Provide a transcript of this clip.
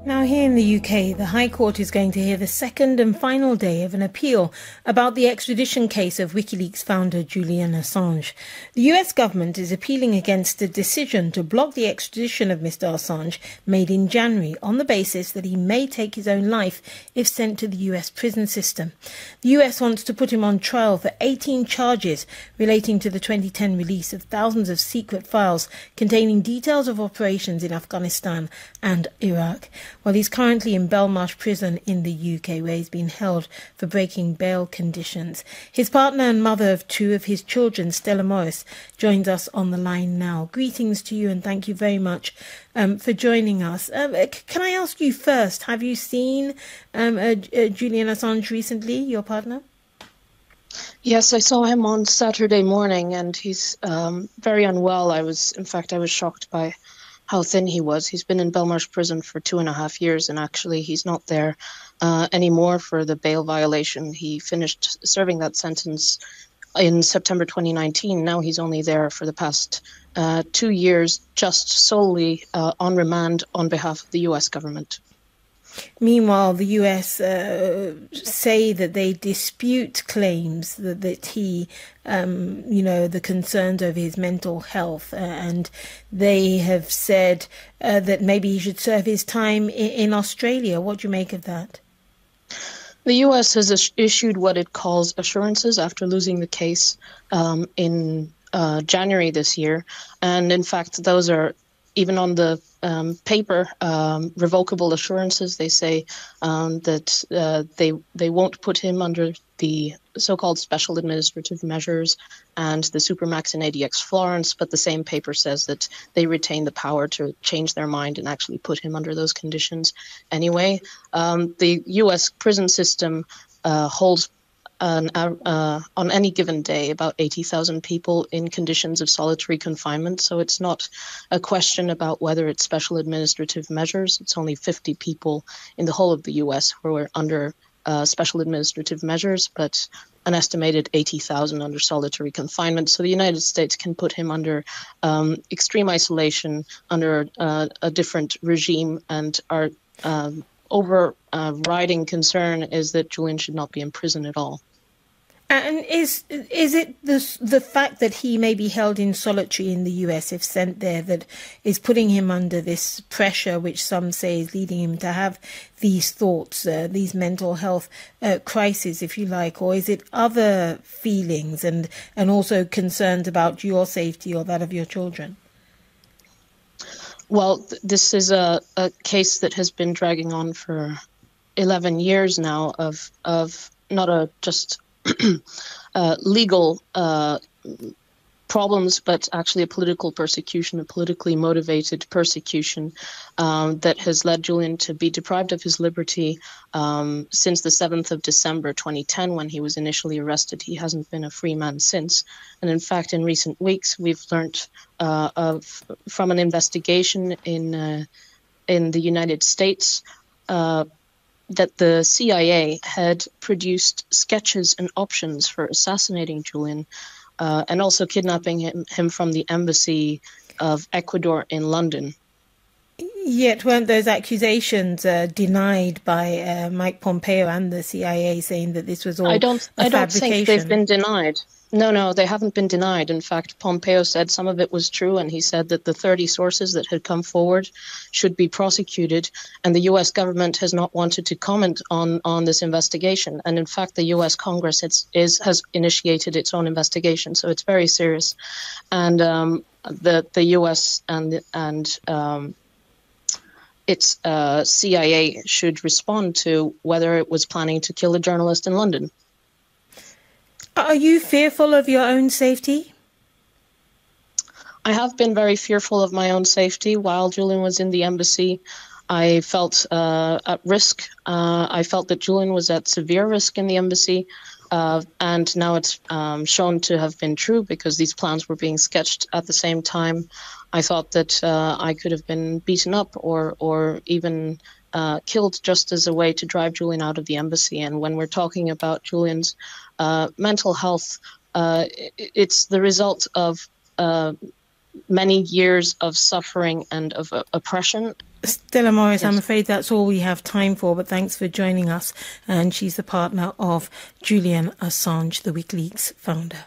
Now, here in the UK, the High Court is going to hear the second and final day of an appeal about the extradition case of WikiLeaks founder Julian Assange. The US government is appealing against a decision to block the extradition of Mr. Assange made in January on the basis that he may take his own life if sent to the US prison system. The US wants to put him on trial for 18 charges relating to the 2010 release of thousands of secret files containing details of operations in Afghanistan and Iraq. Well, he's currently in Belmarsh prison in the UK, where he's been held for breaking bail conditions. His partner and mother of two of his children, Stella Moris, joins us on the line now. Greetings to you and thank you very much for joining us. Can I ask you first, have you seen Julian Assange recently, your partner? Yes, I saw him on Saturday morning and he's very unwell. I was shocked by how thin he was. He's been in Belmarsh prison for 2.5 years, and actually he's not there anymore for the bail violation. He finished serving that sentence in September 2019. Now he's only there for the past 2 years, just solely on remand on behalf of the US government. Meanwhile, the US say that they dispute claims that he, the concerns over his mental health, and they have said that maybe he should serve his time in Australia. What do you make of that? The US has issued what it calls assurances after losing the case in January this year. And in fact, those are even on the paper, revocable assurances. They say that they won't put him under the so-called special administrative measures and the Supermax and ADX Florence, but the same paper says that they retain the power to change their mind and actually put him under those conditions anyway. The US prison system holds on any given day about 80,000 people in conditions of solitary confinement. So it's not a question about whether it's special administrative measures. It's only 50 people in the whole of the US who are under special administrative measures, but an estimated 80,000 under solitary confinement. So the United States can put him under extreme isolation, under a different regime, and our overriding concern is that Julian should not be in prison at all. And is it the fact that he may be held in solitary in the US if sent there that is putting him under this pressure, which some say is leading him to have these thoughts, these mental health crises, if you like, or is it other feelings and also concerns about your safety or that of your children? Well, this is a case that has been dragging on for 11 years now of not just legal problems, but actually a political persecution, a politically motivated persecution that has led Julian to be deprived of his liberty since the 7th of December 2010, when he was initially arrested. He hasn't been a free man since. And in fact, in recent weeks, we've learned from an investigation in the United States that the CIA had produced sketches and options for assassinating Julian and also kidnapping him from the embassy of Ecuador in London. Yet weren't those accusations denied by Mike Pompeo and the CIA, saying that this was all a fabrication? I don't think they've been denied. No, they haven't been denied. In fact, Pompeo said some of it was true, and he said that the 30 sources that had come forward should be prosecuted, and the U.S. government has not wanted to comment on this investigation. And in fact, the U.S. Congress has initiated its own investigation, so it's very serious. And the U.S. and its CIA should respond to whether it was planning to kill a journalist in London. Are you fearful of your own safety? I have been very fearful of my own safety. While Julian was in the embassy, I felt at risk. I felt that Julian was at severe risk in the embassy. And now it's shown to have been true because these plans were being sketched at the same time. I thought that I could have been beaten up or even killed just as a way to drive Julian out of the embassy. And when we're talking about Julian's mental health, it's the result of many years of suffering and of oppression. Stella Moris, Yes. I'm afraid that's all we have time for, but thanks for joining us. And she's the partner of Julian Assange, the WikiLeaks founder.